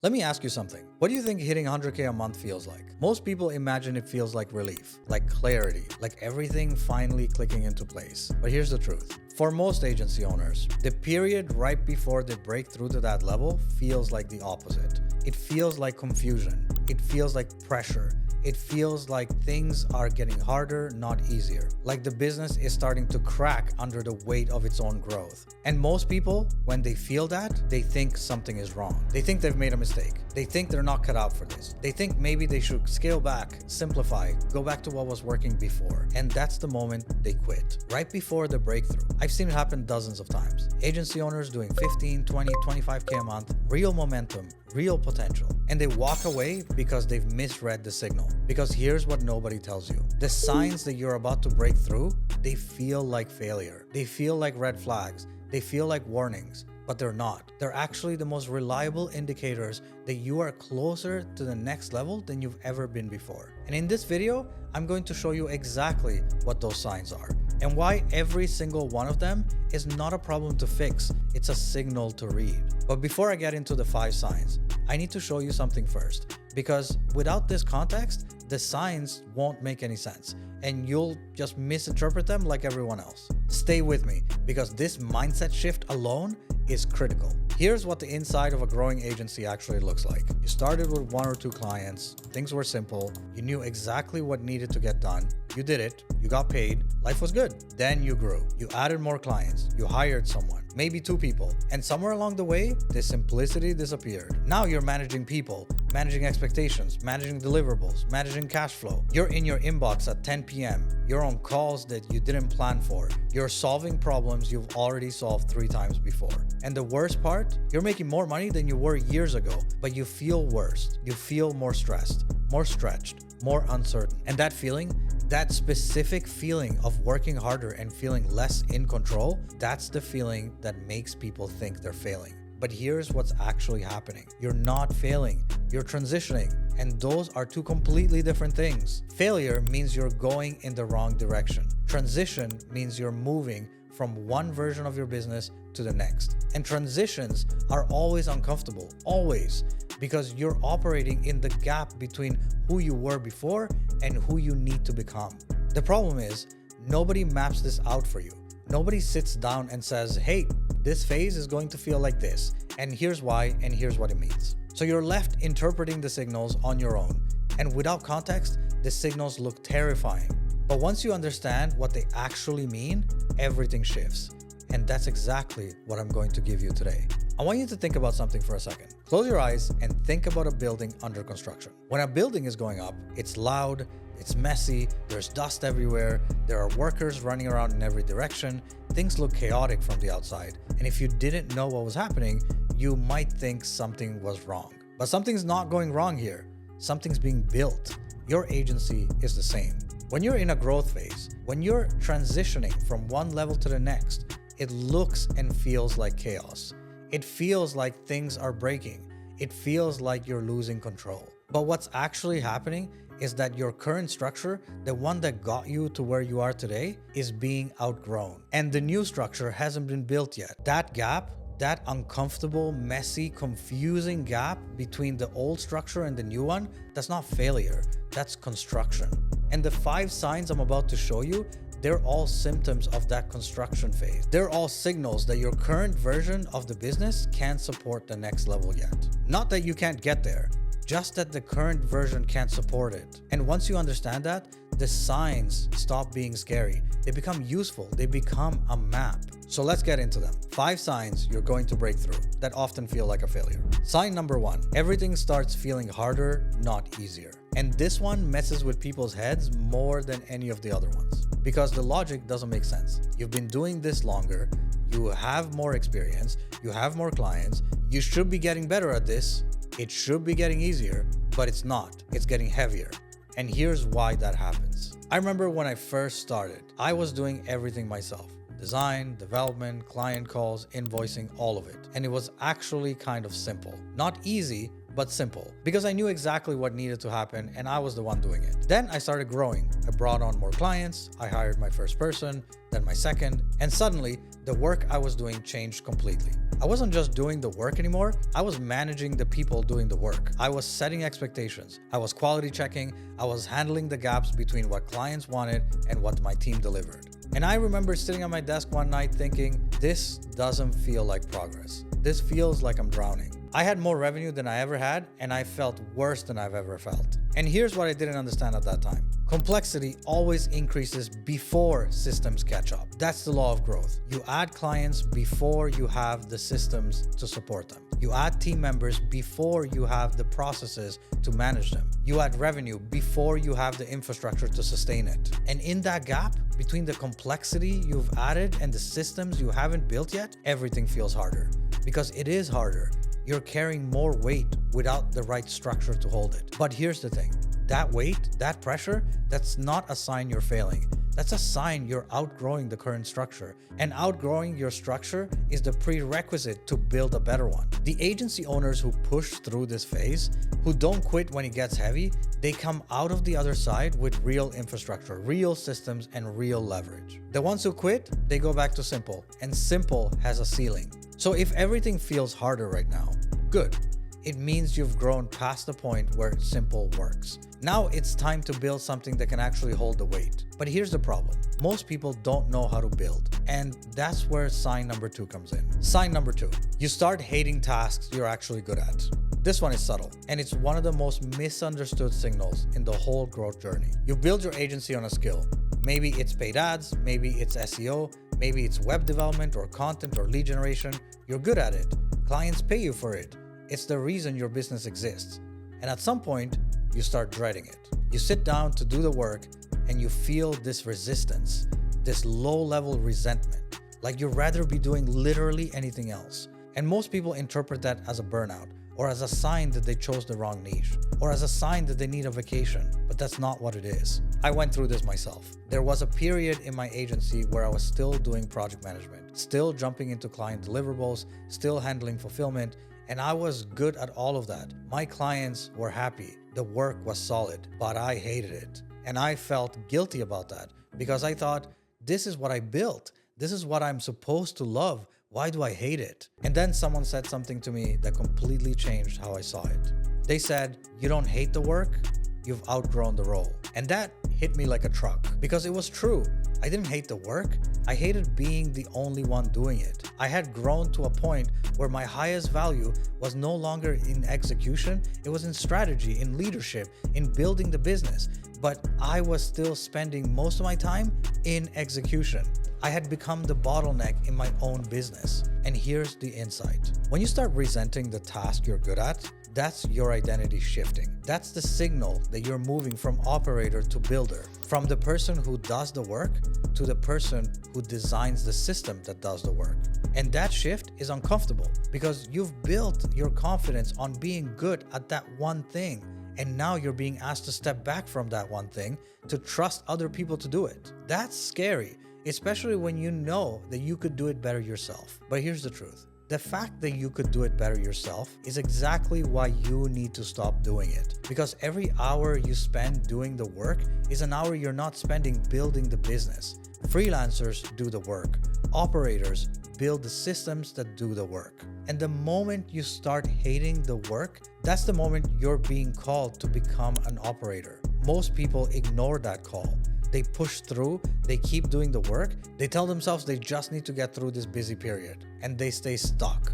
Let me ask you something. What do you think hitting 100K a month feels like? Most people imagine it feels like relief, like clarity, like everything finally clicking into place. But here's the truth. For most agency owners, the period right before they break through to that level feels like the opposite. It feels like confusion. It feels like pressure. It feels like things are getting harder, not easier. Like the business is starting to crack under the weight of its own growth. And most people, when they feel that, they think something is wrong. They think they've made a mistake. They think they're not cut out for this. They think maybe they should scale back, simplify, go back to what was working before. And that's the moment they quit. Right before the breakthrough. I've seen it happen dozens of times. Agency owners doing 15, 20, 25K a month, real momentum, real potential. And they walk away because they've misread the signal. Because here's what nobody tells you. The signs that you're about to break through, they feel like failure. They feel like red flags. They feel like warnings, but they're not. They're actually the most reliable indicators that you are closer to the next level than you've ever been before. And in this video, I'm going to show you exactly what those signs are and why every single one of them is not a problem to fix. It's a signal to read. But before I get into the 5 signs, I need to show you something first, because without this context, the signs won't make any sense and you'll just misinterpret them like everyone else. Stay with me, because this mindset shift alone is critical. Here's what the inside of a growing agency actually looks like. You started with 1 or 2 clients, things were simple, you knew exactly what needed to get done, you did it, you got paid, life was good. Then you grew, you added more clients, you hired someone, maybe 2 people, and somewhere along the way, the simplicity disappeared. Now you're managing people, managing expectations, managing deliverables, managing cash flow. You're in your inbox at 10 p.m. You're on calls that you didn't plan for. You're solving problems you've already solved 3 times before. And the worst part, you're making more money than you were years ago, but you feel worse. You feel more stressed, more stretched, more uncertain. And that feeling, that specific feeling of working harder and feeling less in control, that's the feeling that makes people think they're failing. But here's what's actually happening. You're not failing, you're transitioning, and those are 2 completely different things. Failure means you're going in the wrong direction. Transition means you're moving from one version of your business to the next. And transitions are always uncomfortable, always, because you're operating in the gap between who you were before and who you need to become. The problem is, nobody maps this out for you. Nobody sits down and says, hey, this phase is going to feel like this, and here's why, and here's what it means. So you're left interpreting the signals on your own, and without context, the signals look terrifying. But once you understand what they actually mean, everything shifts. And that's exactly what I'm going to give you today. I want you to think about something for a second. Close your eyes and think about a building under construction. When a building is going up, it's loud, it's messy, there's dust everywhere, there are workers running around in every direction, things look chaotic from the outside. And if you didn't know what was happening, you might think something was wrong. But something's not going wrong here. Something's being built. Your agency is the same. When you're in a growth phase, when you're transitioning from one level to the next, it looks and feels like chaos. It feels like things are breaking. It feels like you're losing control. But what's actually happening is that your current structure, the one that got you to where you are today, is being outgrown. And the new structure hasn't been built yet. That gap, that uncomfortable, messy, confusing gap between the old structure and the new one, that's not failure, that's construction. And the 5 signs I'm about to show you, they're all symptoms of that construction phase. They're all signals that your current version of the business can't support the next level yet. Not that you can't get there, just that the current version can't support it. And once you understand that, the signs stop being scary. They become useful. They become a map. So let's get into them. 5 signs you're going to break through that often feel like a failure. Sign number 1, everything starts feeling harder, not easier. And this one messes with people's heads more than any of the other ones, because the logic doesn't make sense. You've been doing this longer, you have more experience, you have more clients, you should be getting better at this, it should be getting easier, but it's not. It's getting heavier. And here's why that happens. I remember when I first started, I was doing everything myself. Design, development, client calls, invoicing, all of it. And it was actually kind of simple. Not easy, but simple, because I knew exactly what needed to happen and I was the one doing it. Then I started growing. I brought on more clients, I hired my first person, then my second, and suddenly the work I was doing changed completely. I wasn't just doing the work anymore, I was managing the people doing the work. I was setting expectations, I was quality checking, I was handling the gaps between what clients wanted and what my team delivered. And I remember sitting at my desk one night thinking, this doesn't feel like progress. This feels like I'm drowning. I had more revenue than I ever had, and I felt worse than I've ever felt. And here's what I didn't understand at that time. Complexity always increases before systems catch up. That's the law of growth. You add clients before you have the systems to support them. You add team members before you have the processes to manage them. You add revenue before you have the infrastructure to sustain it. And in that gap, between the complexity you've added and the systems you haven't built yet, everything feels harder. Because it is harder. You're carrying more weight without the right structure to hold it. But here's the thing, that weight, that pressure, that's not a sign you're failing. That's a sign you're outgrowing the current structure. And outgrowing your structure is the prerequisite to build a better one. The agency owners who push through this phase, who don't quit when it gets heavy, they come out of the other side with real infrastructure, real systems, and real leverage. The ones who quit, they go back to simple, and simple has a ceiling. So if everything feels harder right now, good. It means you've grown past the point where simple works. Now it's time to build something that can actually hold the weight. But here's the problem. Most people don't know how to build. And that's where sign number 2 comes in. Sign number 2, you start hating tasks you're actually good at. This one is subtle, and it's one of the most misunderstood signals in the whole growth journey. You build your agency on a skill. Maybe it's paid ads, maybe it's SEO, maybe it's web development or content or lead generation. You're good at it. Clients pay you for it. It's the reason your business exists. And at some point, you start dreading it. You sit down to do the work and you feel this resistance, this low-level resentment, like you'd rather be doing literally anything else. And most people interpret that as a burnout, or as a sign that they chose the wrong niche, or as a sign that they need a vacation, but that's not what it is. I went through this myself. There was a period in my agency where I was still doing project management, still jumping into client deliverables, still handling fulfillment, and I was good at all of that. My clients were happy, the work was solid, but I hated it. And I felt guilty about that because I thought, this is what I built. This is what I'm supposed to love. Why do I hate it? And then someone said something to me that completely changed how I saw it. They said, you don't hate the work, you've outgrown the role. And that hit me like a truck because it was true. I didn't hate the work. I hated being the only one doing it. I had grown to a point where my highest value was no longer in execution. It was in strategy, in leadership, in building the business. But I was still spending most of my time in execution. I had become the bottleneck in my own business. And here's the insight. When you start resenting the task you're good at, that's your identity shifting. That's the signal that you're moving from operator to builder, from the person who does the work to the person who designs the system that does the work. And that shift is uncomfortable because you've built your confidence on being good at that one thing. And now you're being asked to step back from that one thing to trust other people to do it. That's scary, especially when you know that you could do it better yourself. But here's the truth. The fact that you could do it better yourself is exactly why you need to stop doing it. Because every hour you spend doing the work is an hour you're not spending building the business. Freelancers do the work. Operators build the systems that do the work. And the moment you start hating the work, that's the moment you're being called to become an operator. Most people ignore that call. They push through, they keep doing the work, they tell themselves they just need to get through this busy period, and they stay stuck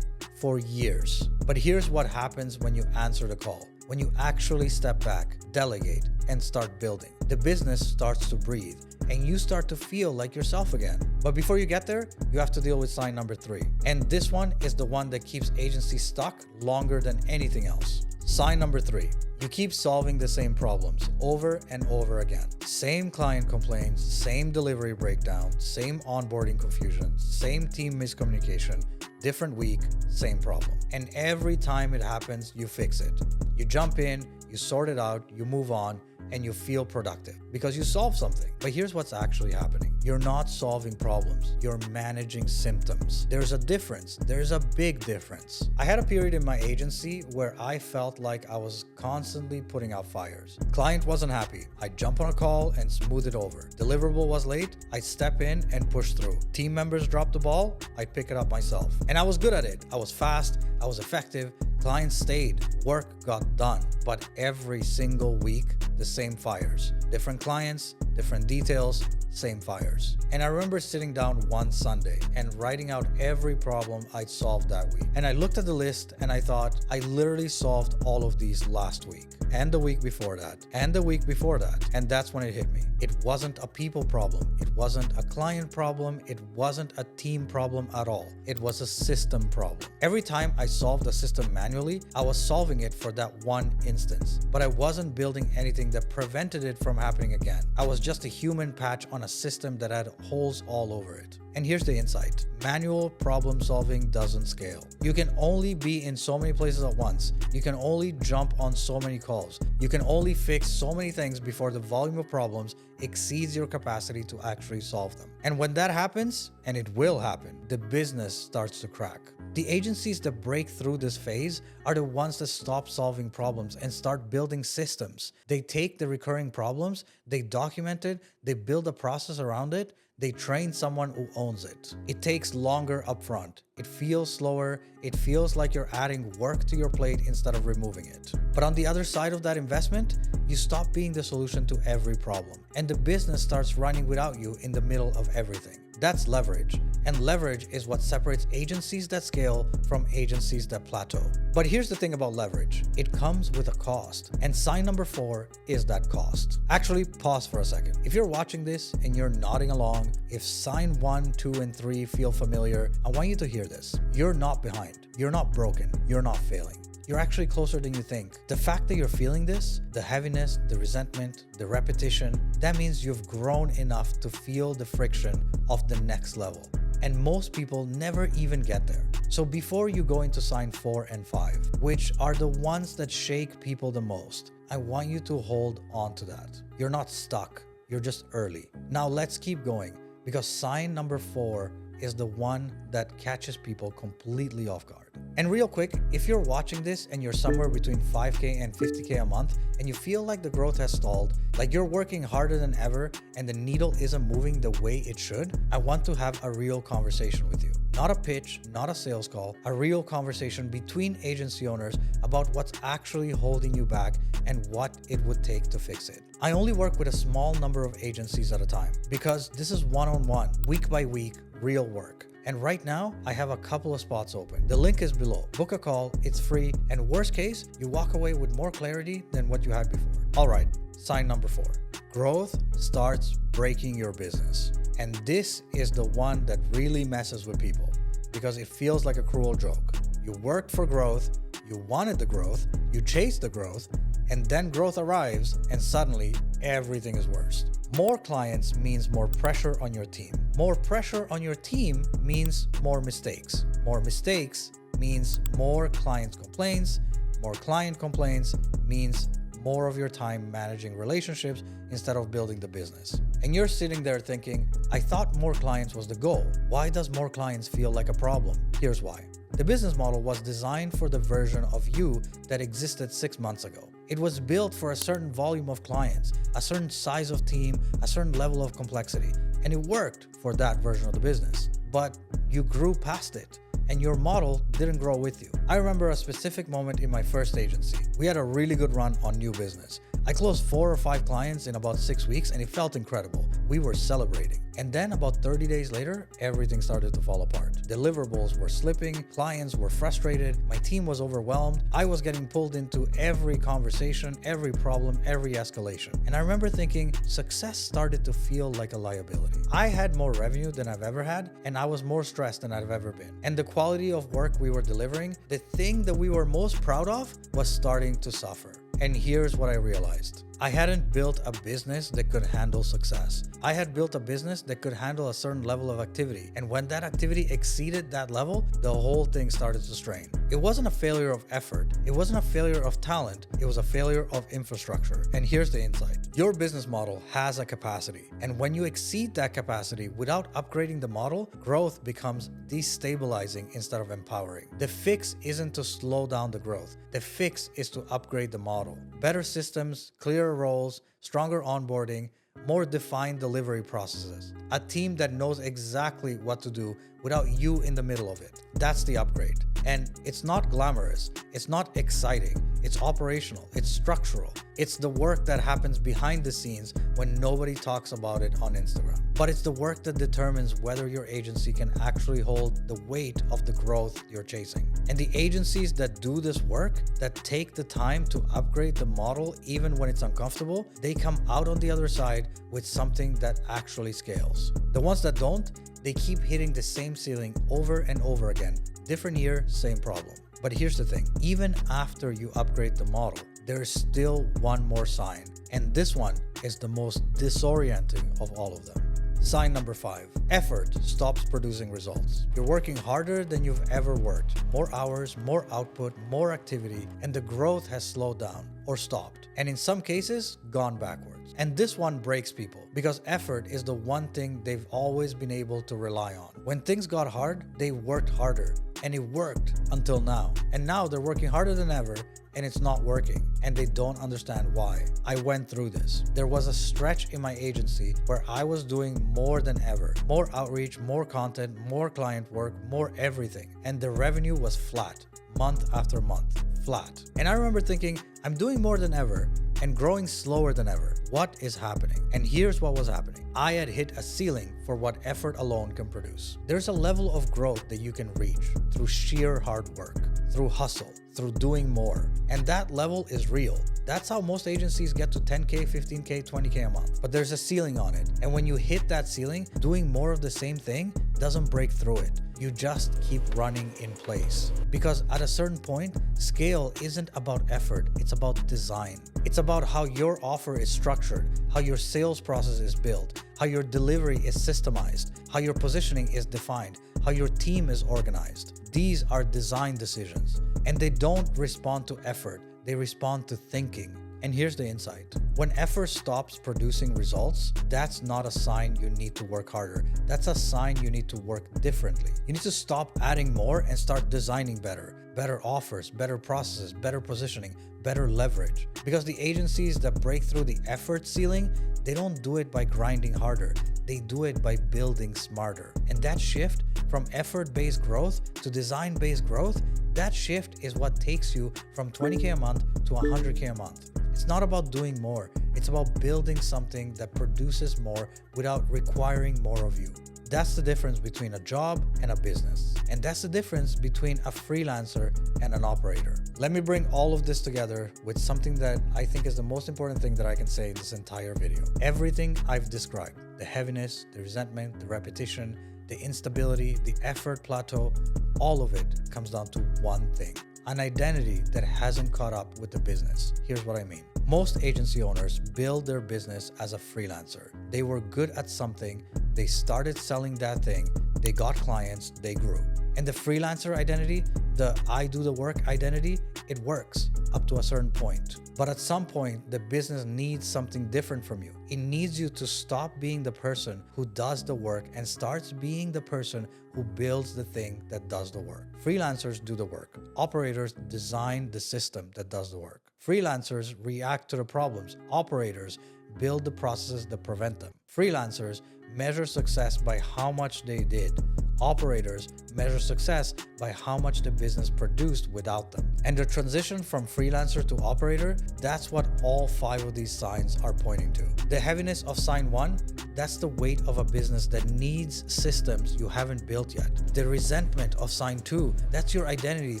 for years. But here's what happens when you answer the call. When you actually step back, delegate, and start building. The business starts to breathe, and you start to feel like yourself again. But before you get there, you have to deal with sign number 3. And this one is the one that keeps agencies stuck longer than anything else. Sign number 3. You keep solving the same problems over and over again. Same client complaints, same delivery breakdown, same onboarding confusion, same team miscommunication, different week, same problem. And every time it happens, you fix it. You jump in, you sort it out, you move on, and you feel productive because you solve something. But here's what's actually happening. You're not solving problems. You're managing symptoms. There's a difference. There's a big difference. I had a period in my agency where I felt like I was constantly putting out fires. Client wasn't happy. I'd jump on a call and smooth it over. Deliverable was late. I'd step in and push through. Team members dropped the ball. I'd pick it up myself. And I was good at it. I was fast. I was effective. Clients stayed. Work got done. But every single week, the same fires. Different clients, different details, same fires. And I remember sitting down one Sunday and writing out every problem I'd solved that week. And I looked at the list and I thought, I literally solved all of these last week, and the week before that, and the week before that. And that's when it hit me. It wasn't a people problem. It wasn't a client problem. It wasn't a team problem at all. It was a system problem. Every time I solved a system manually, I was solving it for that one instance, but I wasn't building anything that prevented it from happening again. I was just a human patch on a system that had holes all over it. And here's the insight. Manual problem solving doesn't scale. You can only be in so many places at once. You can only jump on so many calls. You can only fix so many things before the volume of problems exceeds your capacity to actually solve them. And when that happens, and it will happen, the business starts to crack. The agencies that break through this phase are the ones that stop solving problems and start building systems. They take the recurring problems, they document it, they build a process around it, they train someone who owns it. It takes longer upfront. It feels slower. It feels like you're adding work to your plate instead of removing it. But on the other side of that investment, you stop being the solution to every problem, and the business starts running without you in the middle of everything. That's leverage. And leverage is what separates agencies that scale from agencies that plateau. But here's the thing about leverage. It comes with a cost. And sign number 4 is that cost. Actually, pause for a second. If you're watching this and you're nodding along, if sign 1, 2, and 3 feel familiar, I want you to hear this. You're not behind. You're not broken. You're not failing. You're actually closer than you think. The fact that you're feeling this, the heaviness, the resentment, the repetition, that means you've grown enough to feel the friction of the next level. And most people never even get there. So before you go into sign 4 and 5, which are the ones that shake people the most, I want you to hold on to that. You're not stuck. You're just early. Now let's keep going, because sign number 4 is the one that catches people completely off guard. And real quick, if you're watching this and you're somewhere between 5K and 50K a month and you feel like the growth has stalled, like you're working harder than ever and the needle isn't moving the way it should, I want to have a real conversation with you. Not a pitch, not a sales call, a real conversation between agency owners about what's actually holding you back and what it would take to fix it. I only work with a small number of agencies at a time because this is one-on-one, week by week, real work. And right now, I have a couple of spots open. The link is below. Book a call, it's free, and worst case, you walk away with more clarity than what you had before. All right, sign number 4. Growth starts breaking your business. And this is the one that really messes with people because it feels like a cruel joke. You worked for growth, you wanted the growth, you chased the growth, and then growth arrives and suddenly everything is worse. More clients means more pressure on your team. More pressure on your team means more mistakes. More mistakes means more client complaints. More client complaints means more of your time managing relationships instead of building the business. And you're sitting there thinking, I thought more clients was the goal. Why does more clients feel like a problem? Here's why. The business model was designed for the version of you that existed 6 months ago. It was built for a certain volume of clients, a certain size of team, a certain level of complexity, and it worked for that version of the business. But you grew past it, and your model didn't grow with you. I remember a specific moment in my first agency. We had a really good run on new business. I closed 4 or 5 clients in about 6 weeks and it felt incredible. We were celebrating. And then about 30 days later, everything started to fall apart. Deliverables were slipping, clients were frustrated, my team was overwhelmed, I was getting pulled into every conversation, every problem, every escalation. And I remember thinking, success started to feel like a liability. I had more revenue than I've ever had, and I was more stressed than I've ever been. And the quality of work we were delivering, the thing that we were most proud of, was starting to suffer. And here's what I realized. I hadn't built a business that could handle success. I had built a business that could handle a certain level of activity. And when that activity exceeded that level, the whole thing started to strain. It wasn't a failure of effort. It wasn't a failure of talent. It was a failure of infrastructure. And here's the insight. Your business model has a capacity. And when you exceed that capacity without upgrading the model, growth becomes destabilizing instead of empowering. The fix isn't to slow down the growth. The fix is to upgrade the model. Better systems, clearer roles, stronger onboarding, more defined delivery processes. A team that knows exactly what to do without you in the middle of it. That's the upgrade. And it's not glamorous. It's not exciting. It's operational. It's structural. It's the work that happens behind the scenes when nobody talks about it on Instagram. But it's the work that determines whether your agency can actually hold the weight of the growth you're chasing. And the agencies that do this work, that take the time to upgrade the model even when it's uncomfortable, they come out on the other side with something that actually scales. The ones that don't, they keep hitting the same ceiling over and over again. Different year, same problem. But here's the thing, even after you upgrade the model, there is still one more sign. And this one is the most disorienting of all of them. Sign number 5, effort stops producing results. You're working harder than you've ever worked. More hours, more output, more activity, and the growth has slowed down or stopped. And in some cases, gone backwards. And this one breaks people because effort is the one thing they've always been able to rely on. When things got hard, they worked harder. And it worked until now. And now they're working harder than ever and it's not working. And they don't understand why. I went through this. There was a stretch in my agency where I was doing more than ever. More outreach, more content, more client work, more everything. And the revenue was flat, month after month, flat. And I remember thinking, I'm doing more than ever and growing slower than ever. What is happening? And here's what was happening. I had hit a ceiling for what effort alone can produce. There's a level of growth that you can reach through sheer hard work, through hustle, through doing more. And that level is real. That's how most agencies get to 10K, 15K, 20K a month. But there's a ceiling on it. And when you hit that ceiling, doing more of the same thing doesn't break through it. You just keep running in place. Because at a certain point, scale isn't about effort, it's about design. It's about how your offer is structured, how your sales process is built, how your delivery is systemized, how your positioning is defined, how your team is organized. These are design decisions, and they don't respond to effort, they respond to thinking. And here's the insight. When effort stops producing results, that's not a sign you need to work harder. That's a sign you need to work differently. You need to stop adding more and start designing better. Better offers, better processes, better positioning, better leverage. Because the agencies that break through the effort ceiling, they don't do it by grinding harder. They do it by building smarter. And that shift from effort-based growth to design-based growth, that shift is what takes you from 20K a month to 100K a month. It's not about doing more. It's about building something that produces more without requiring more of you. That's the difference between a job and a business. And that's the difference between a freelancer and an operator. Let me bring all of this together with something that I think is the most important thing that I can say in this entire video. Everything I've described, the heaviness, the resentment, the repetition, the instability, the effort plateau, all of it comes down to one thing. An identity that hasn't caught up with the business. Here's what I mean. Most agency owners build their business as a freelancer. They were good at something, they started selling that thing, they got clients, they grew. And the freelancer identity, the I do the work identity, it works up to a certain point. But at some point, the business needs something different from you. It needs you to stop being the person who does the work and starts being the person who builds the thing that does the work. Freelancers do the work. Operators design the system that does the work. Freelancers react to the problems. Operators build the processes that prevent them. Freelancers measure success by how much they did. Operators measure success by how much the business produced without them. And the transition from freelancer to operator, that's what all 5 of these signs are pointing to. The heaviness of sign 1, that's the weight of a business that needs systems you haven't built yet. The resentment of sign 2, that's your identity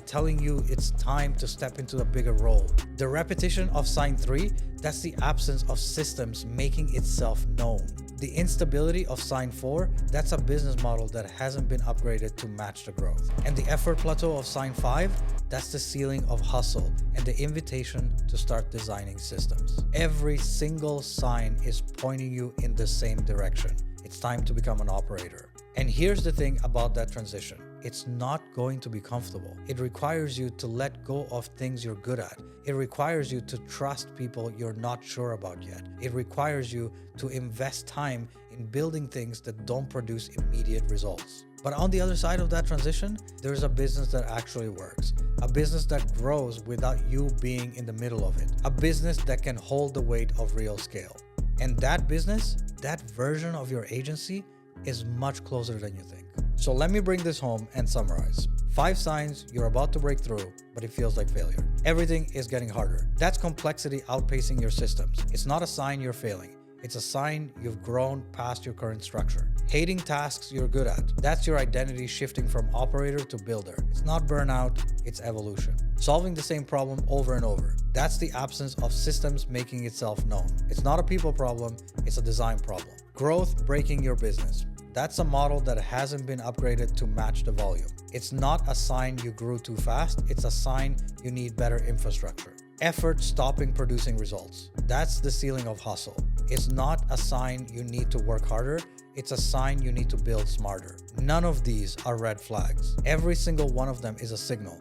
telling you it's time to step into a bigger role. The repetition of sign 3, that's the absence of systems making itself known. The instability of sign 4, that's a business model that hasn't been upgraded to match the growth. And the effort plateau of sign 5, That's the ceiling of hustle and the invitation to start designing systems. Every single sign is pointing you in the same direction. It's time to become an operator. And here's the thing about that transition. It's not going to be comfortable. It requires you to let go of things you're good at. It requires you to trust people you're not sure about yet. It requires you to invest time in building things that don't produce immediate results. But on the other side of that transition, there's a business that actually works. A business that grows without you being in the middle of it. A business that can hold the weight of real scale. And that business, that version of your agency, is much closer than you think. So let me bring this home and summarize. 5 signs you're about to break through, but it feels like failure. Everything is getting harder. That's complexity outpacing your systems. It's not a sign you're failing. It's a sign you've grown past your current structure. Hating tasks you're good at. That's your identity shifting from operator to builder. It's not burnout, it's evolution. Solving the same problem over and over. That's the absence of systems making itself known. It's not a people problem, it's a design problem. Growth breaking your business. That's a model that hasn't been upgraded to match the volume. It's not a sign you grew too fast, it's a sign you need better infrastructure. Effort stopping producing results. That's the ceiling of hustle. It's not a sign you need to work harder, it's a sign you need to build smarter. None of these are red flags. Every single one of them is a signal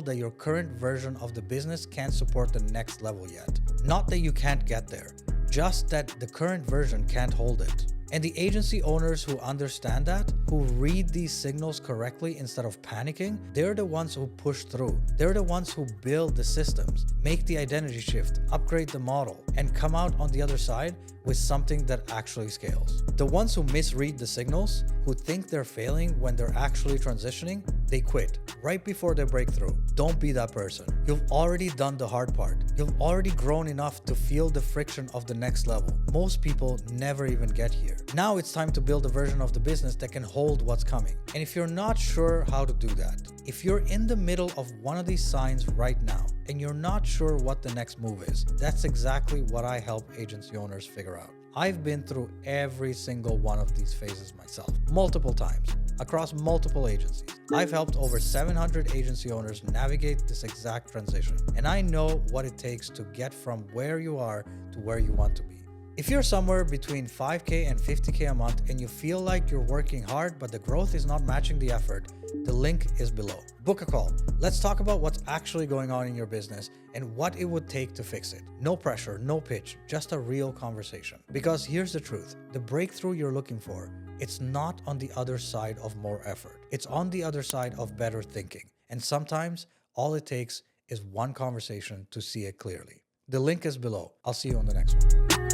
that your current version of the business can't support the next level yet. Not that you can't get there, just that the current version can't hold it. And the agency owners who understand that, who read these signals correctly instead of panicking, they're the ones who push through. They're the ones who build the systems, make the identity shift, upgrade the model, and come out on the other side with something that actually scales. The ones who misread the signals, who think they're failing when they're actually transitioning, they quit right before they break through. Don't be that person. You've already done the hard part. You've already grown enough to feel the friction of the next level. Most people never even get here. Now it's time to build a version of the business that can hold what's coming. And if you're not sure how to do that, if you're in the middle of one of these signs right now and you're not sure what the next move is, that's exactly what I help agency owners figure out. I've been through every single one of these phases myself, multiple times, across multiple agencies. I've helped over 700 agency owners navigate this exact transition, and I know what it takes to get from where you are to where you want to be. If you're somewhere between 5K and 50K a month and you feel like you're working hard but the growth is not matching the effort, the link is below. Book a call. Let's talk about what's actually going on in your business and what it would take to fix it. No pressure, no pitch, just a real conversation. Because here's the truth, the breakthrough you're looking for, it's not on the other side of more effort. It's on the other side of better thinking. And sometimes all it takes is one conversation to see it clearly. The link is below. I'll see you on the next one.